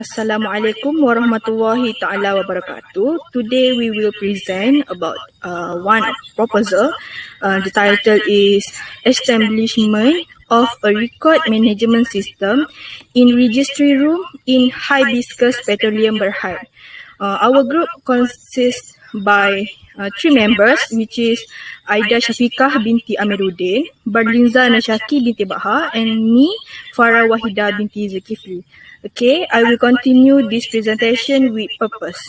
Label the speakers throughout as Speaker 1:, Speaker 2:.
Speaker 1: Assalamualaikum warahmatullahi ta'ala wabarakatuh. Today we will present about one proposal. The title is Establishment of a Record Management System in Registry Room in Hibiscus Petroleum Berhad. Our group consists by three members, which is Aida Syafiqah binti Amiruddin, Barlinza Nashaki binti Baha, and me, Farah Wahida binti Zulkifli. Okay, I will continue this presentation with purpose.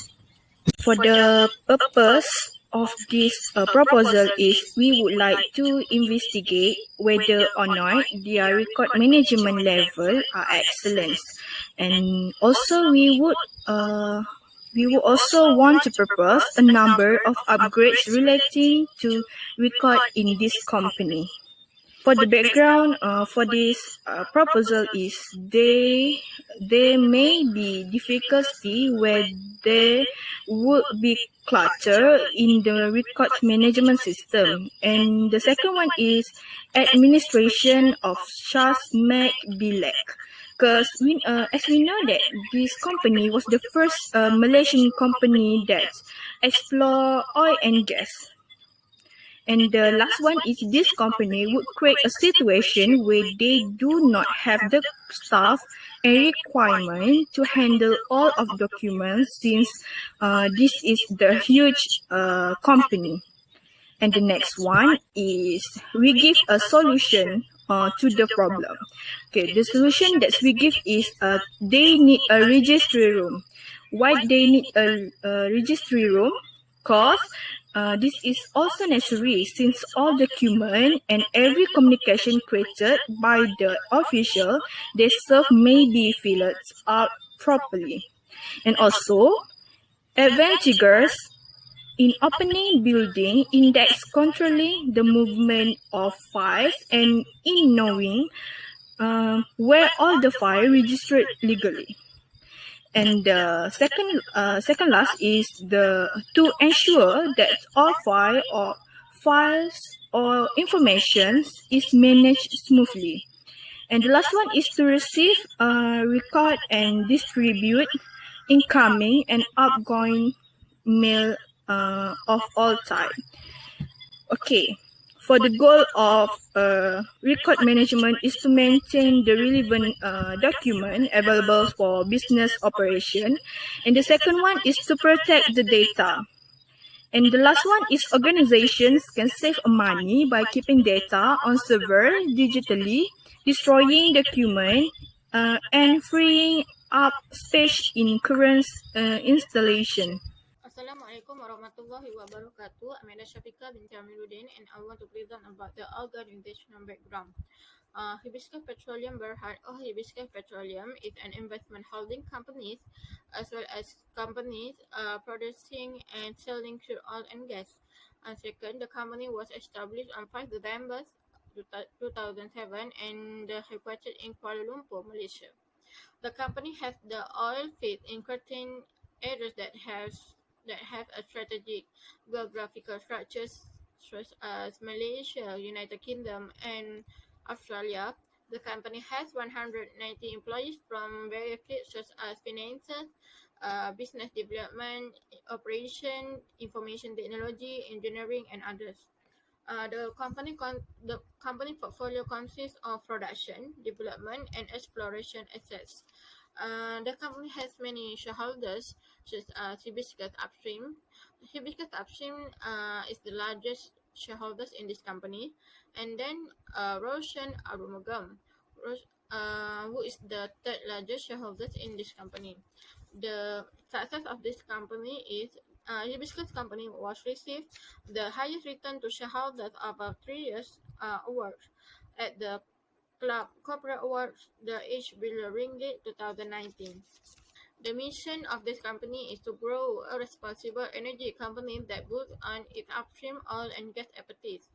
Speaker 1: For the purpose of this proposal is we would like to investigate whether or not their record management level are excellent, and also we would also want to propose a number of upgrades relating to record in this company. For the background for this proposal is there may be difficulty where there would be clutter in the record management system, and the second one is administration of SHAS may be lack. Because as we know that this company was the first Malaysian company that explore oil and gas. And the last one is this company would create a situation where they do not have the staff and requirement to handle all of documents, since this is the huge company. And the next one is we give a solution to the problem. Okay, the solution that we give is they need a registry room. Why they need a registry room? Because this is also necessary since all document and every communication created by the official they serve may be filled out properly. And also, advantages in opening building index controlling the movement of files and in knowing where all the files registered legally. And the second last is to ensure that all files or information is managed smoothly. And the last one is to receive, record and distribute incoming and outgoing mail of all type. Okay. For the goal of record management is to maintain the relevant document available for business operation. And the second one is to protect the data. And the last one is organizations can save money by keeping data on server digitally, destroying document, and freeing up space in current installation.
Speaker 2: Assalamualaikum warahmatullahi wabarakatuh. I'm Aida Syafiqah binti Amiruddin, and I want to present about the organizational background. Hibiscus Petroleum Berhad or Hibiscus Petroleum is an investment holding company as well as companies producing and selling crude oil and gas. And second, the company was established on 5 December 2007 and headquartered in Kuala Lumpur, Malaysia. The company has the oil field in certain areas that have a strategic geographical structures such as Malaysia, United Kingdom, and Australia. The company has 190 employees from various fields such as finance, business development, operation, information technology, engineering, and others. The company portfolio consists of production, development, and exploration assets. The company has many shareholders, such as Hibiscus Upstream. Hibiscus Upstream is the largest shareholders in this company, and then Roshan Arumugam, who is the third largest shareholders in this company. The success of this company is Hibiscus company was received the highest return to shareholders over 3 years award at the Club Corporate Awards, the H. Billion Ringgit 2019. The mission of this company is to grow a responsible energy company that builds on its upstream oil and gas expertise.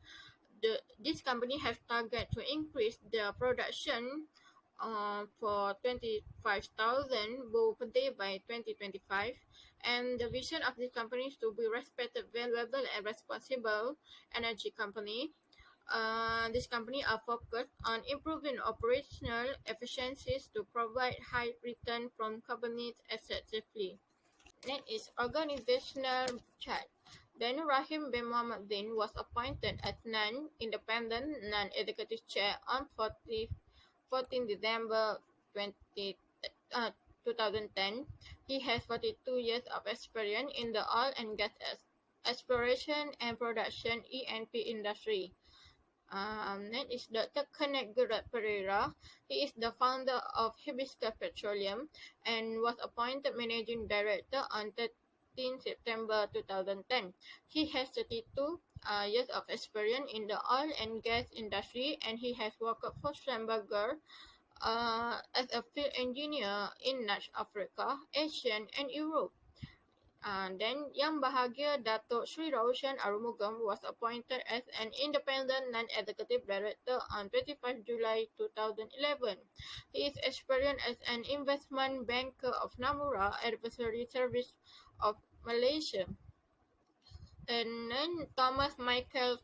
Speaker 2: This company has target to increase their production for 25,000 barrels per day by 2025, and the vision of this company is to be respected, valuable, and responsible energy company. This company are focused on improving operational efficiencies to provide high return from companies assets safely. Next is organizational chart. Then Rahim bin Muhammad Din was appointed as non-independent, non-executive chair on 14 December 2010. He has 42 years of experience in the oil and gas exploration and production (E&P) industry. Next is Dr. Kenneth Pereira. He is the founder of Hibiscus Petroleum and was appointed managing director on 13 September 2010. He has 32 years of experience in the oil and gas industry, and he has worked for Schlumberger as a field engineer in North Africa, Asia, and Europe. Then Yang Bahagia Datuk Sri Roshan Arumugam was appointed as an independent non-executive director on 25 July 2011. He is experienced as an investment banker of Namura Advisory Service of Malaysia. And then Thomas Michael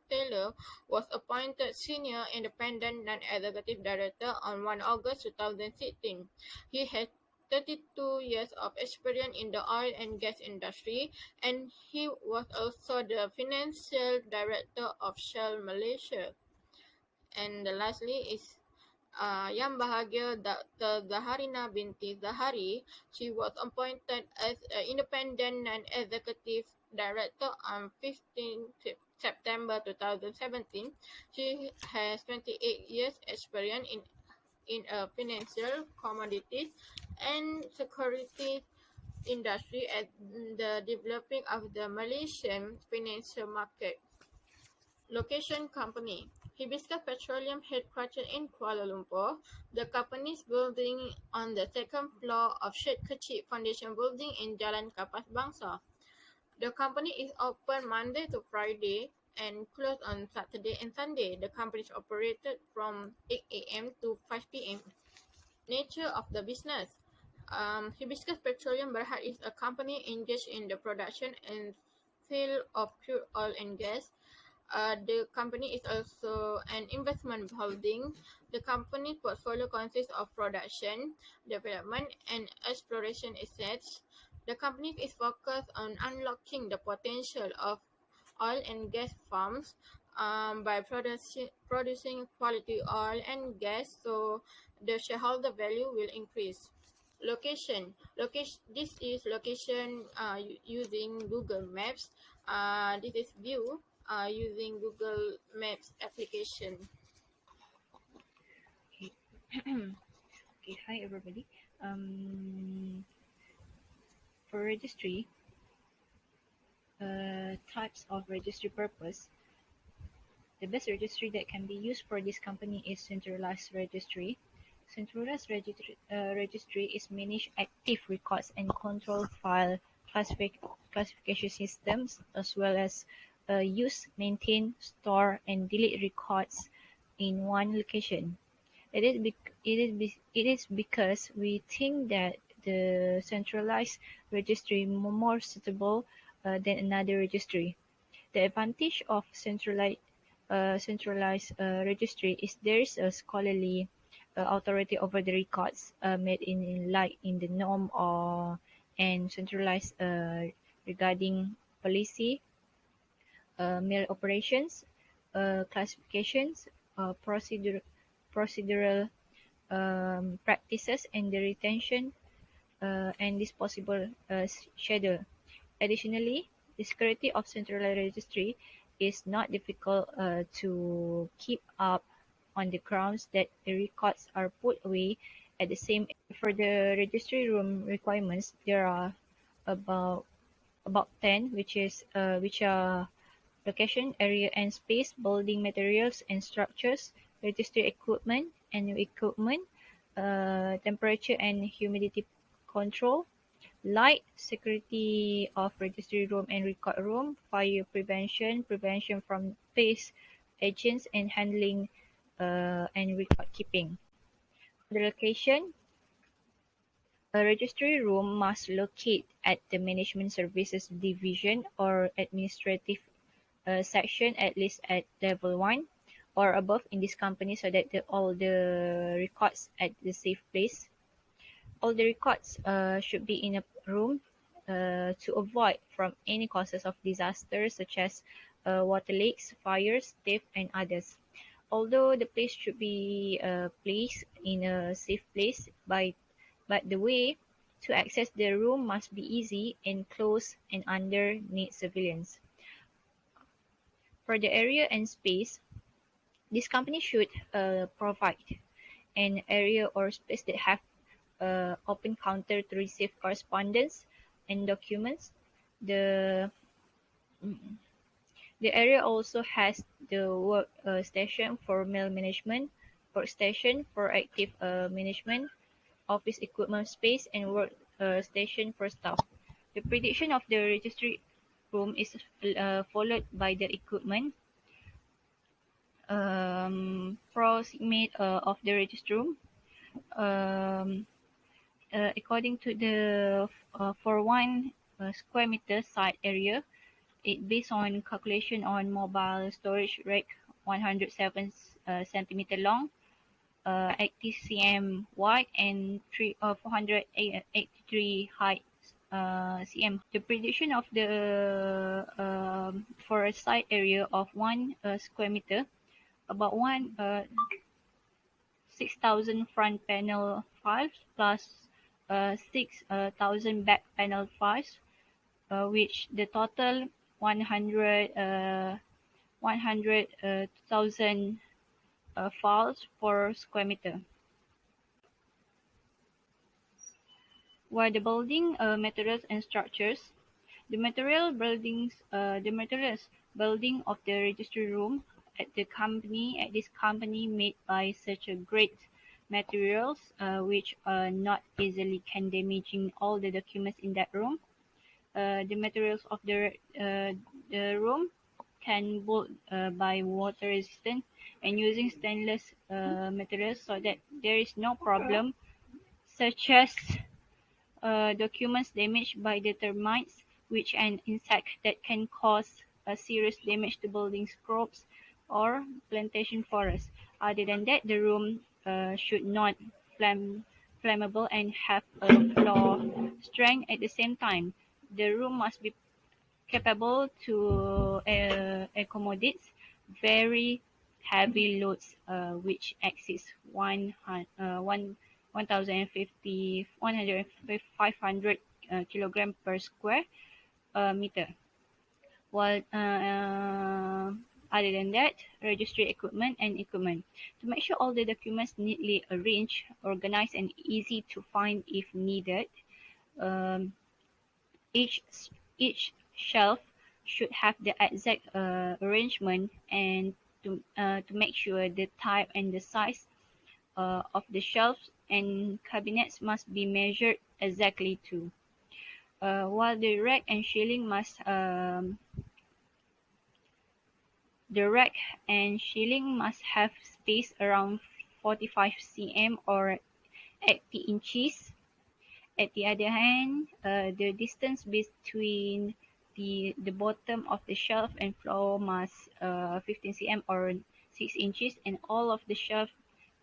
Speaker 2: Taylor was appointed Senior Independent Non-Executive Director on 1 August 2016. He has 32 years of experience in the oil and gas industry, and he was also the Financial Director of Shell Malaysia. And lastly is Yang Bahagia Dr. Zaharina binti Zahari. She was appointed as an independent non-executive director on 15 September 2017. She has 28 years experience in a financial, commodities, and securities industry at the developing of the Malaysian financial market. Location company. Hibiscus Petroleum headquartered in Kuala Lumpur. The company is building on the second floor of Sheikh Kechid Foundation building in Jalan Kapas Bangsa. The company is open Monday to Friday and closed on Saturday and Sunday. The company is operated from 8 a.m. to 5 p.m. Nature of the business. Hibiscus Petroleum Berhad is a company engaged in the production and sale of crude oil and gas. The company is also an investment holding. The company portfolio consists of production, development, and exploration assets. The company is focused on unlocking the potential of oil and gas farms by producing quality oil and gas, so the shareholder value will increase. Location. This is location using Google Maps. This is view using Google Maps application.
Speaker 1: Okay, hi everybody. For registry, types of registry purpose. The best registry that can be used for this company is centralized registry. Centralized registry is manage active records and control file classification systems, as well as use, maintain, store, and delete records in one location. It is because we think that the centralized registry more suitable than another registry. The advantage of centralized registry is there is a scholarly authority over the records made in the norm or and centralized regarding policy, mail operations, classifications, procedural practices, and the retention and disposable schedule. Additionally, the security of centralized registry is not difficult to keep up on the grounds that the records are put away at the same. For the registry room requirements, there are about 10, which are location, area and space, building materials and structures, registry equipment and new equipment, temperature and humidity control, light, security of registry room and record room, fire prevention from theft agents, and handling and record keeping. The location. A registry room must locate at the Management Services Division or Administrative
Speaker 3: section at least at level 1 or above in this company, so that all the records at the safe place. All the records should be in a room to avoid from any causes of disaster such as water leaks, fires, theft, and others. Although the place should be placed in a safe place, but the way to access the room must be easy and close and under need surveillance. For the area and space, this company should provide an area or space that have open counter to receive correspondence and documents. The the area also has the work station for mail management, workstation for active management, office equipment space, and work station for staff. The prediction of the registry room is followed by the equipment proximate of the registry room. Um, According to the for 1 square meter site area, it based on calculation on mobile storage rack 107 centimeter long, 80 cm wide, and 483 height cm. The prediction of the for a site area of 1 square meter, about 6,000 front panel files plus 6,000 back panel files, which the total 100,000 files per square meter. While the building materials and structures, the materials building of the registry room at this company made by such a great materials which are not easily can damaging all the documents in that room. The materials of the room can bolt by water resistant and using stainless materials, so that there is no problem such as documents damaged by the termites, which an insect that can cause a serious damage to buildings, crops, or plantation forests. Other than that, the room should not flammable and have a floor strength at the same time. The room must be capable to accommodate very heavy loads which exceeds 1,500 kilogram per square meter. While other than that, registry equipment and equipment. To make sure all the documents neatly arranged, organized, and easy to find if needed, um, each shelf should have the exact arrangement, and to make sure the type and the size of the shelves and cabinets must be measured exactly too. While the rack and shielding must have space around 45 cm or 80 inches. At the other hand, the distance between the bottom of the shelf and floor must 15 cm or 6 inches, and all of the shelf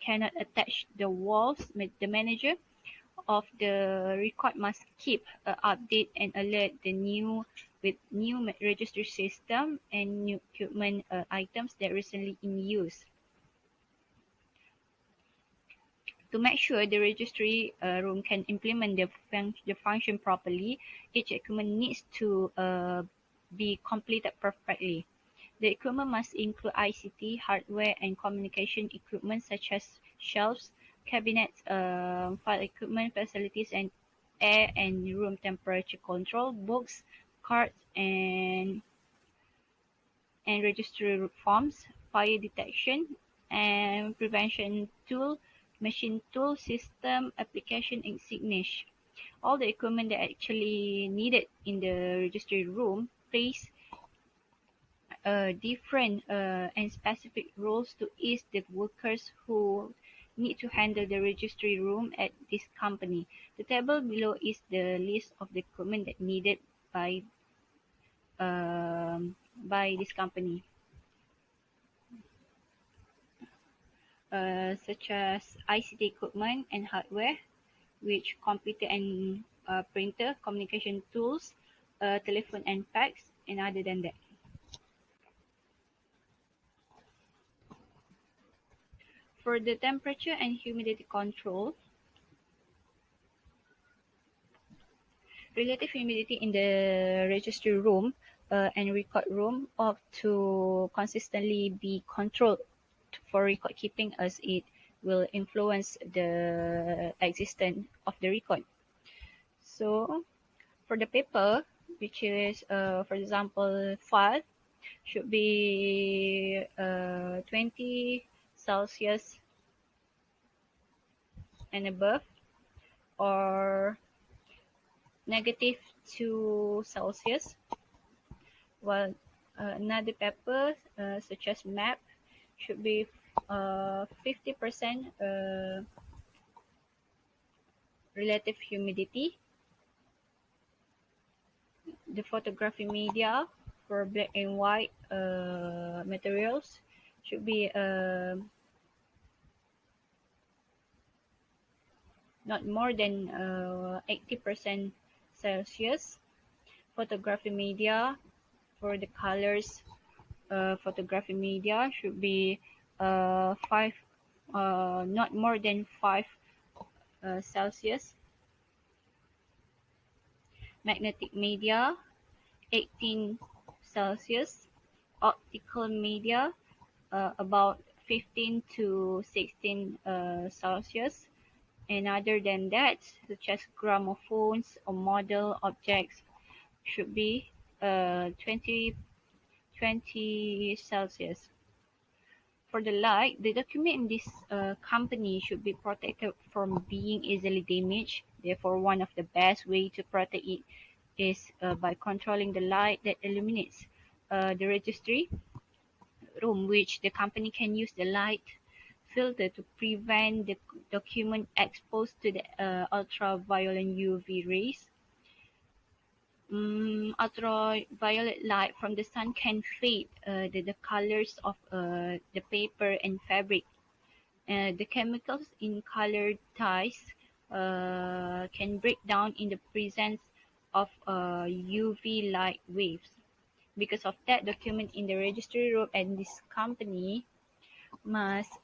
Speaker 3: cannot attach the walls. The manager of the record must keep update and alert with new registry system and new equipment items that recently in use. To make sure the registry room can implement the function properly, each equipment needs to be completed perfectly. The equipment must include ICT, hardware, and communication equipment such as shelves, cabinets, file equipment, facilities, and air and room temperature control, books, cards, and registry forms, fire detection and prevention tool, machine tool, system, application, and signage. All the equipment that actually needed in the registry room plays different and specific roles to ease the workers who need to handle the registry room at this company. The table below is the list of the equipment that needed by by this company, such as ICT equipment and hardware, which computer and printer, communication tools, telephone and fax, and other than that. For the temperature and humidity control, relative humidity in the registry room and record room ought to consistently be controlled for record keeping, as it will influence the existence of the record. So for the paper, which is for example file, should be 20 Celsius and above, or -2 Celsius, while another paper such as map should be 50% relative humidity. The photography media for black and white materials should be not more than 80% Celsius. Photography media for the colors photography media should be five not more than 5 Celsius. Magnetic media 18 Celsius. Optical media about 15 to 16 Celsius. And other than that, such as gramophones or model objects, should be 20 Celsius. For the light, the document in this company should be protected from being easily damaged. Therefore, one of the best way to protect it is by controlling the light that illuminates the registry room, which the company can use the light filter to prevent the document exposed to the ultraviolet UV rays. Ultraviolet light from the sun can fade the colors of the paper and fabric. The chemicals in colored dyes can break down in the presence of UV light waves. Because of that, document in the registry room and this company must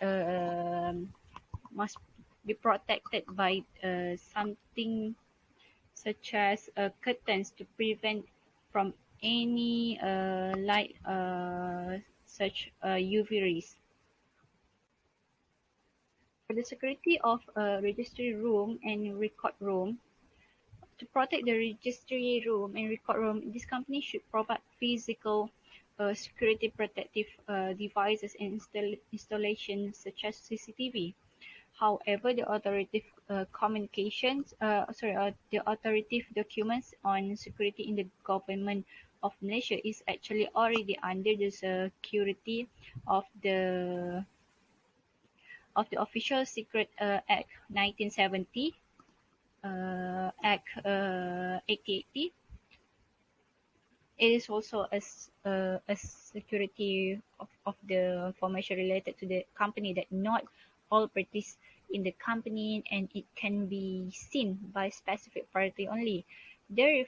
Speaker 3: be protected by something such as curtains to prevent from any light such UV rays. For the security of registry room and record room, to protect the registry room and record room, this company should provide physical security protective devices and installations such as CCTV. However, the authoritative the authoritative documents on security in the government of Malaysia is actually already under the security of the Official Secret Act 1970, Act 8080. It is also a security of the information related to the company that not all parties in the company, and it can be seen by specific party only. There are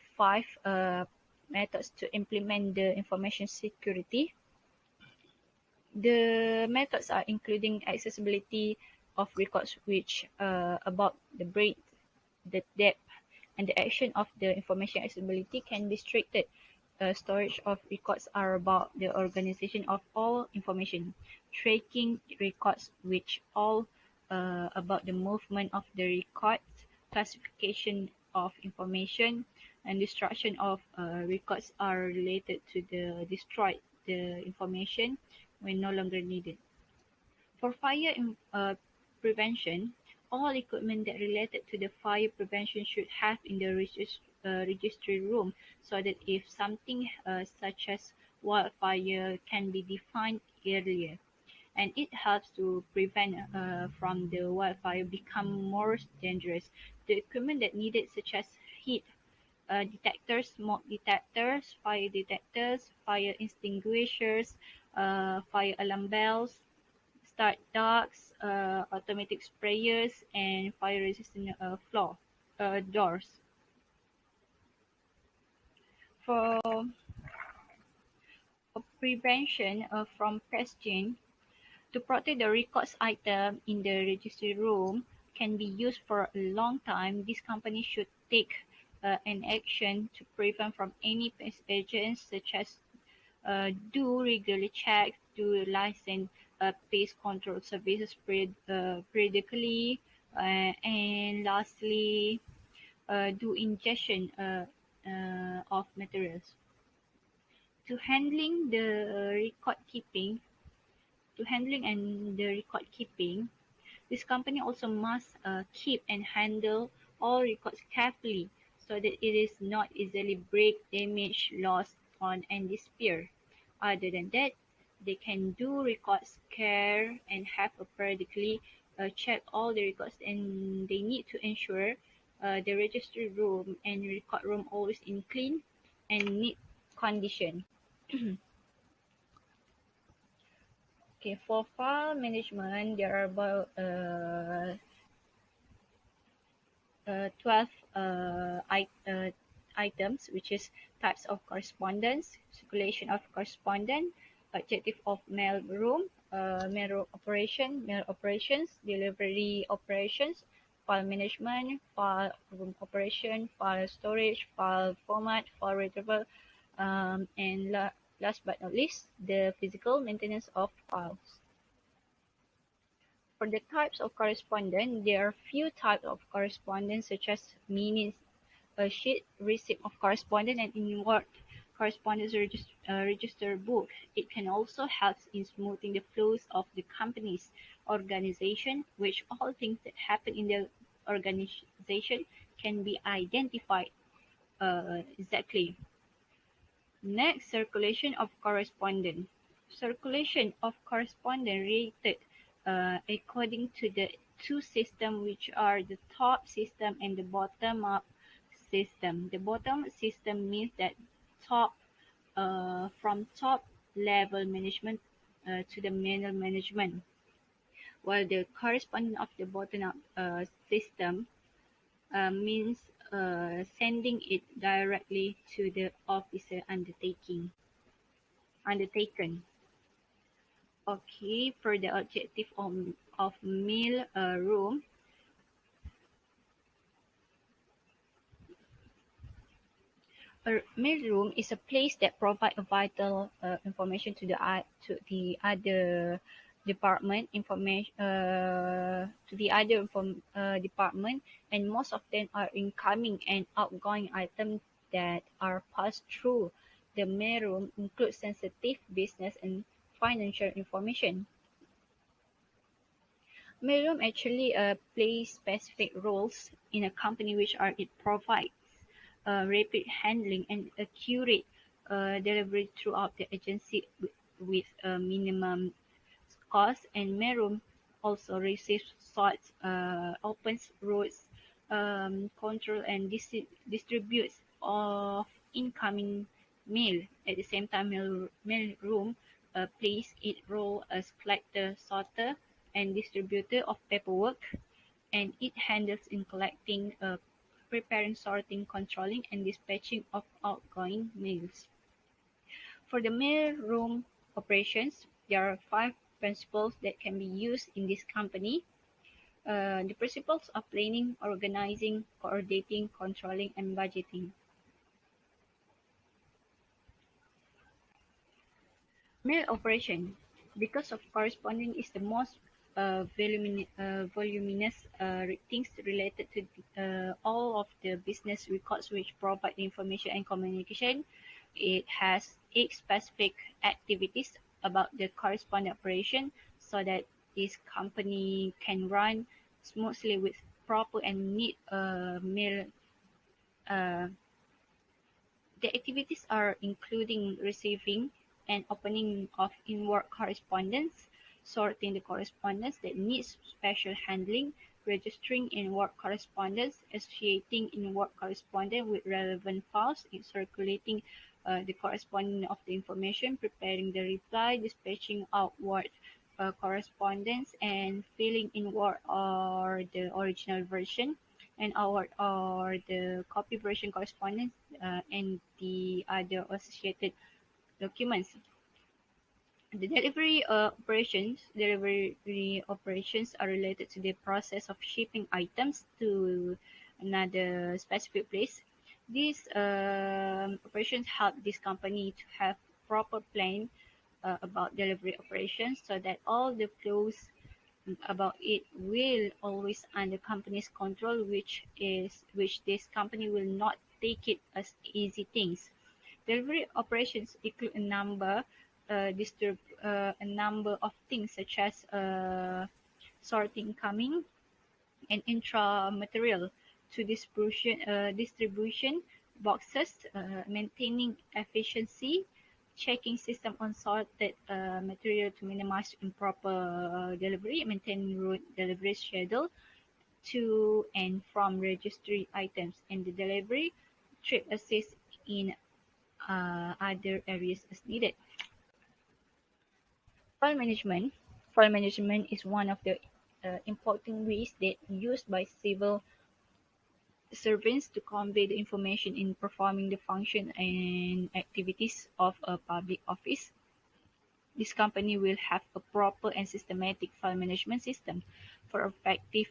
Speaker 3: 5 methods to implement the information security. The methods are including accessibility of records, which about the breadth, the depth, and the action of the information accessibility can be restricted. Storage of records are about the organization of all information. Tracking records, which all about the movement of the records. Classification of information and destruction of records are related to the destroyed the information when no longer needed. For fire prevention, all equipment that related to the fire prevention should have in the registry room, so that if something such as wildfire can be defined earlier, and it helps to prevent from the wildfire become more dangerous. The equipment that needed, such as heat detectors, smoke detectors, fire detectors, fire extinguishers, fire alarm bells, start ducts, automatic sprayers, and fire resistant doors. For prevention from prestige, to protect the records item in the registry room can be used for a long time. This company should take an action to prevent from any pest agents, such as do regularly check, do license pest control services periodically, and lastly, do ingestion of materials. To handling the record keeping, to handling and the record keeping, this company also must keep and handle all records carefully so that it is not easily break, damaged, lost, torn, and disappear. Other than that, they can do records care and have a periodically check all the records, and they need to ensure the registry room and record room always in clean and neat condition. Okay, for file management, there are about 12 items, which is types of correspondence, circulation of correspondence, objective of mail room, mail operations, delivery operations, file management, file room operation, file storage, file format, file retrieval, and last but not least, the physical maintenance of files. For the types of correspondence, there are few types of correspondence, such as minutes, a sheet, receipt of correspondence, and inward correspondence register book. It can also help in smoothing the flows of the company's organization, which all things that happen in the organization can be identified exactly. Next, circulation of correspondence. Circulation of correspondence rated according to the two systems, which are the top system and the bottom-up system. The bottom system means that from top level management to the middle management, while the correspondence of the bottom-up system means sending it directly to the officer undertaken. Okay, for the objective of mail room, a mail room is a place that provides vital information to the other department information to the other department, and most of them are incoming and outgoing items that are passed through the mail room, include sensitive business and financial information. Mailroom actually plays specific roles in a company, which are it provides rapid handling and accurate delivery throughout the agency with minimum cost. And Mailroom also receives, sorts, opens routes, control and distributes of incoming mail. At the same time, Mailroom plays its role as collector, sorter, and distributor of paperwork, and it handles in collecting, preparing, sorting, controlling, and dispatching of outgoing mails. For the mail room operations, there are 5 principles that can be used in this company. The principles of planning, organizing, coordinating, controlling, and budgeting. Mail operation, because of corresponding is the most voluminous things related to all of the business records, which provide information and communication. It has 8 specific activities about the corresponding operation, so that this company can run smoothly with proper and neat mail. Uh, the activities are including receiving and opening of inward correspondence, sorting the correspondence that needs special handling, registering in work correspondence, associating in work correspondence with relevant files, in circulating the correspondence of the information, preparing the reply, dispatching outward correspondence, and filling in Word or the original version, and outward or the copy version correspondence, and the other associated documents. The delivery operations are related to the process of shipping items to another specific place. These operations help this company to have proper plan about delivery operations so that all the flows about it will always under company's control, which this company will not take it as easy things. Delivery operations include a number of things such as sorting incoming and intra-material to distribution boxes, maintaining efficiency, checking system on sorted material to minimize improper delivery, maintaining route delivery schedule to and from registry items, and the delivery trip assist in other areas as needed. File management. File management is one of the important ways that used by civil servants to convey the information in performing the function and activities of a public office. This company will have a proper and systematic file management system for effective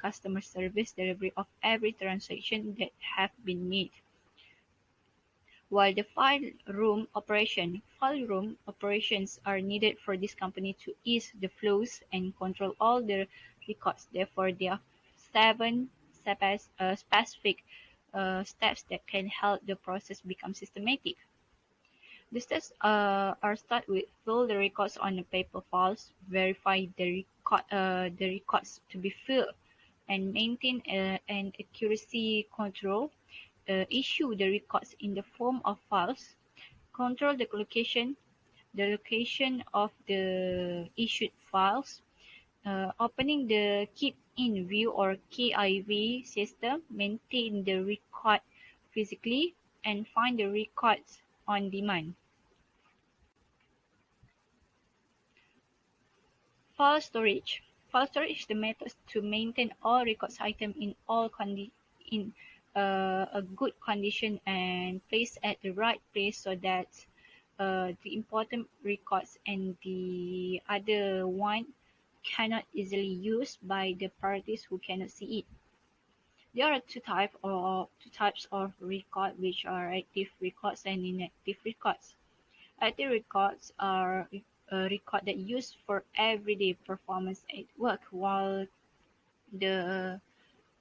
Speaker 3: customer service delivery of every transaction that have been made. While the file room operations are needed for this company to ease the flows and control all the records. Therefore, there are 7 specific steps that can help the process become systematic. The steps are start with fill the records on the paper files, verify the records to be filled, and maintain an accuracy control. Issue the records in the form of files, control the location of the issued files, opening the keep in view or KIV system, maintain the record physically, and find the records on demand. File storage. File storage is the method to maintain all records item in a good condition and placed at the right place so that the important records and the other one cannot easily used by the parties who cannot see it. There are two types of record, which are active records and inactive records. Active records are a record that used for everyday performance at work, while the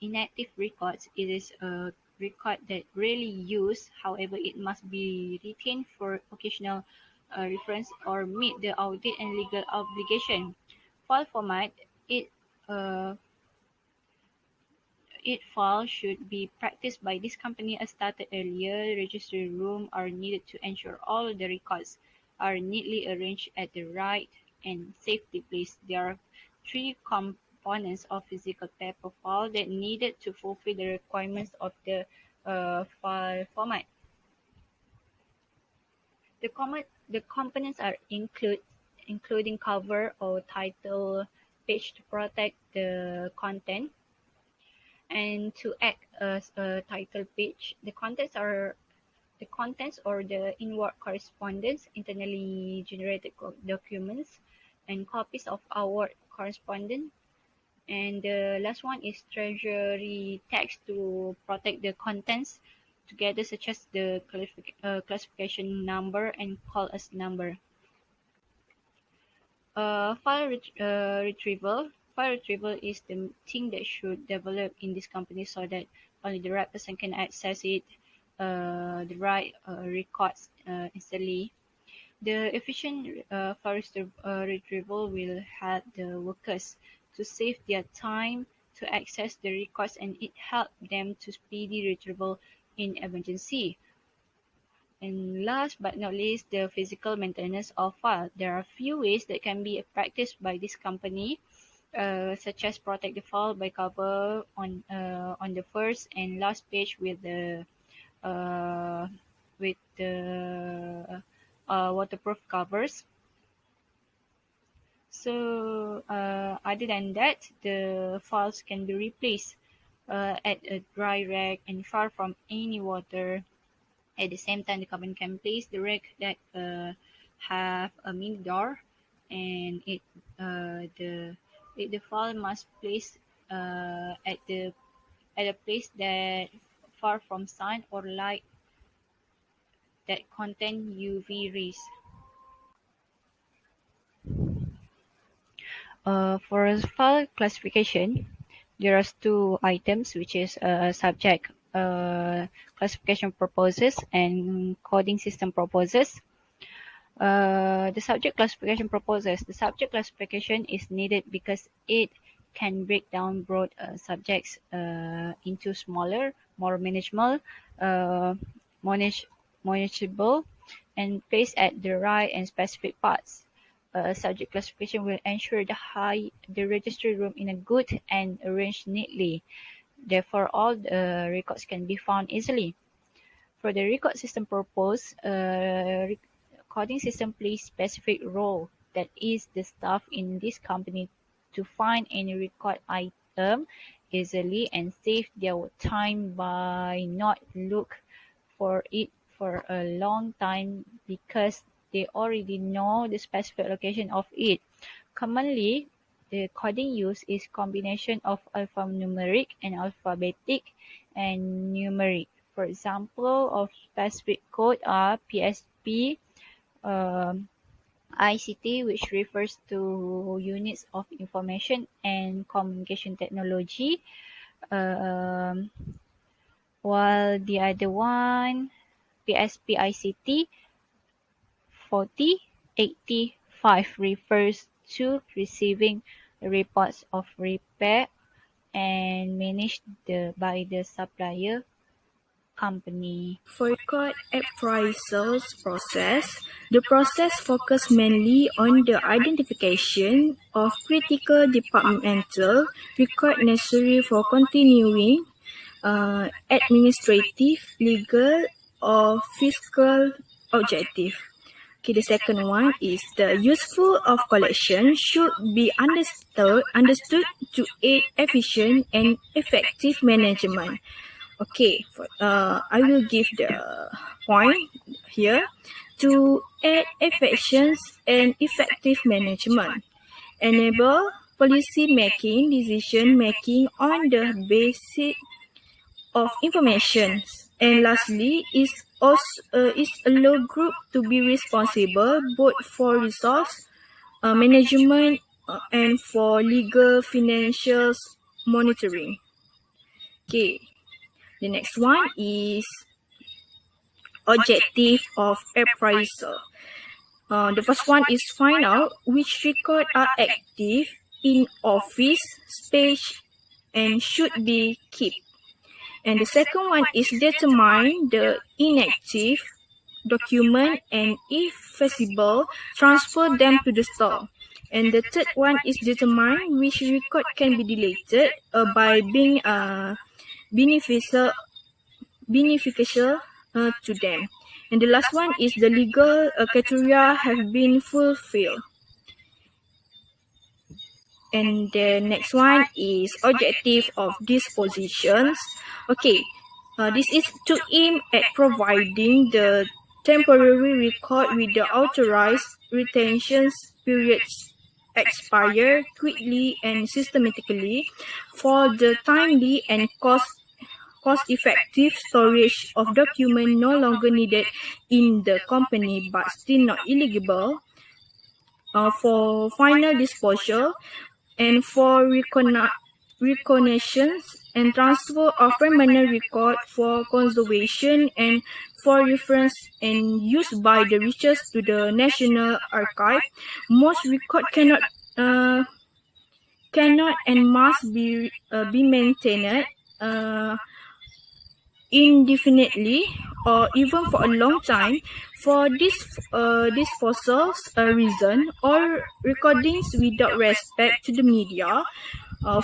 Speaker 3: inactive records it is a record that rarely used. However, it must be retained for occasional reference or meet the audit and legal obligation. File format. Uh, It file should be practiced by this company as stated earlier. Registry room are needed to ensure all the records are neatly arranged at the right and safety place. There are 3 components of physical paper file that needed to fulfill the requirements of the file format. The components are including cover or title page to protect the content. And to act as a title page, the contents or the inward correspondence, internally generated documents, and copies of outward correspondence. And the last one is treasury text to protect the contents together, such as the classification number and call as number. Retrieval. File retrieval is the thing that should develop in this company so that only the right person can access it, the right records instantly. The efficient retrieval will help the workers to save their time to access the records, and it helps them to speedy retrieval in emergency. And last but not least, the physical maintenance of file. There are few ways that can be practiced by this company. such as protect the file by cover on the first and last page with the uh, waterproof covers. So other than that, the files can be replaced at a dry rack and far from any water. At the same time, the company can place the rack that have a mini door, and the file must place at a place that far from sun or light that contain UV rays. For file classification, there are two items, which is subject classification purposes and coding system purposes. The subject classification purposes. The subject classification is needed because it can break down broad subjects into smaller, more manageable, and place at the right and specific parts. Subject classification will ensure the registry room in a good and arranged neatly. Therefore, all the records can be found easily. For the record system purpose, recording system plays specific role, that is, the staff in this company to find any record item easily and save their time by not look for it for a long time because they already know the specific location of it. Commonly, the coding used is combination of alphanumeric and alphabetic and numeric. For example, of specific code are PSP, ICT, which refers to units of information and communication technology, while the other one, PSP ICT 4085, refers to receiving reports of repair and managed by the supplier company.
Speaker 1: For record appraisal process, the process focuses mainly on the identification of critical departmental record necessary for continuing administrative, legal, or fiscal objective. Okay, the second one is the useful of collection should be understood to aid efficient and effective management. Okay, I will give the point here to aid efficient and effective management, enable policy making, decision making on the basis of information, and lastly is allow group to be responsible both for resource management and for legal financial monitoring. Okay, the next one is objective of appraisal. The first one is find out which records are active in office space and should be kept. And the second one is determine the inactive document and, if feasible, transfer them to the store. And the third one is determine which record can be deleted by being beneficial to them. And the last one is the legal criteria have been fulfilled. And the next one is objective of dispositions. Okay, this is to aim at providing the temporary record with the authorized retention periods expire quickly and systematically for the timely and cost-effective storage of documents no longer needed in the company but still not eligible for final disposal, and for reconnaissance and transfer of permanent record for conservation and for reference and use by the researchers to the National Archive. Most records cannot and must be maintained indefinitely or even for a long time for disposal reason, or recordings without respect to the media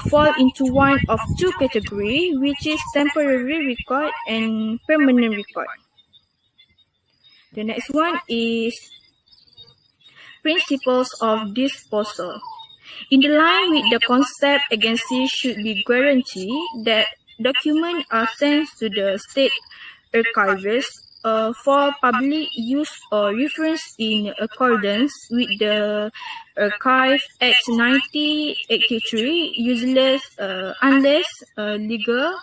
Speaker 1: fall into one of two categories, which is temporary record and permanent record. The next one is principles of disposal. In the line with the concept, agency should be guaranteed that documents are sent to the state archivist for public use or reference in accordance with the Archive Act 1983, useless unless legal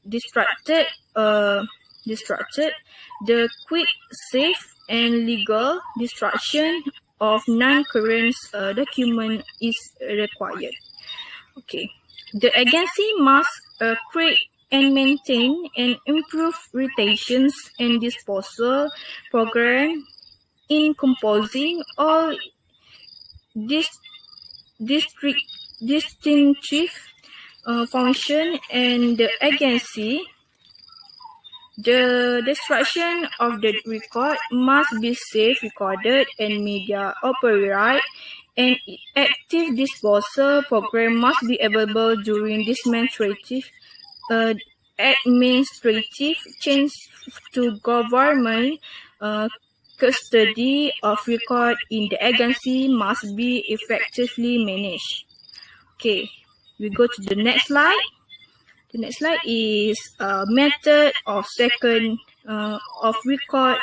Speaker 1: distracted, the quick, safe, and legal destruction of non-current document is required. Okay, the agency must create and maintain and improve retentions and disposal program encompassing all distinctive function and the agency. The destruction of the record must be safe recorded and media appropriate, and active disposal program must be available during this administrative change to government. Custody of record in the agency must be effectively managed. Okay, we go to the next slide. The next slide is method of second of record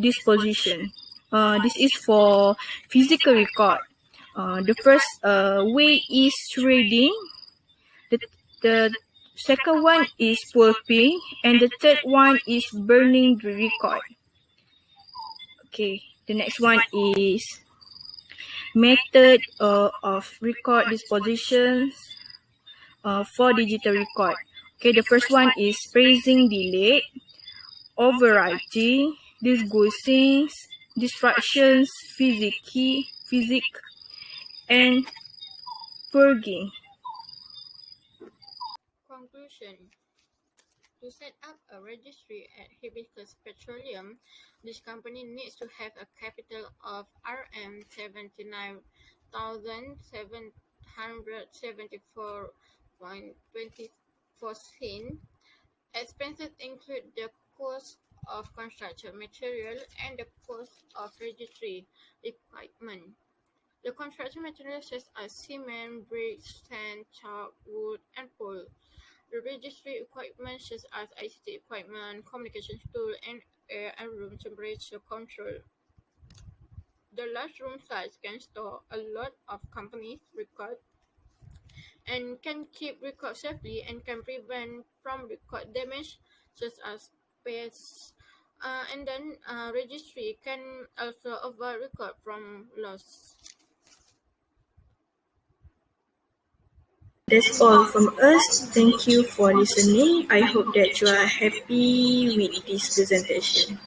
Speaker 1: disposition. This is for physical record. The first way is shredding. The second one is pulping, and the third one is burning the record. Okay, the next one is method of record dispositions for digital record. Okay, the first one is praising delete, overwriting, disguising, distractions, physic, and purging.
Speaker 2: Conclusion. To set up a registry at Hibiscus Petroleum, this company needs to have a capital of Rm 79,774.24. Expenses include the cost of construction material and the cost of registry equipment. The construction materials such as cement, bricks, sand, chalk, wood, and coal. The registry equipment such as ICT equipment, communication tool, and air and room temperature control. The large room size can store a lot of companies' records and can keep records safely and can prevent from record damage such as pests. And then registry can also avoid record from loss.
Speaker 1: That's all from us. Thank you for listening. I hope that you are happy with this presentation.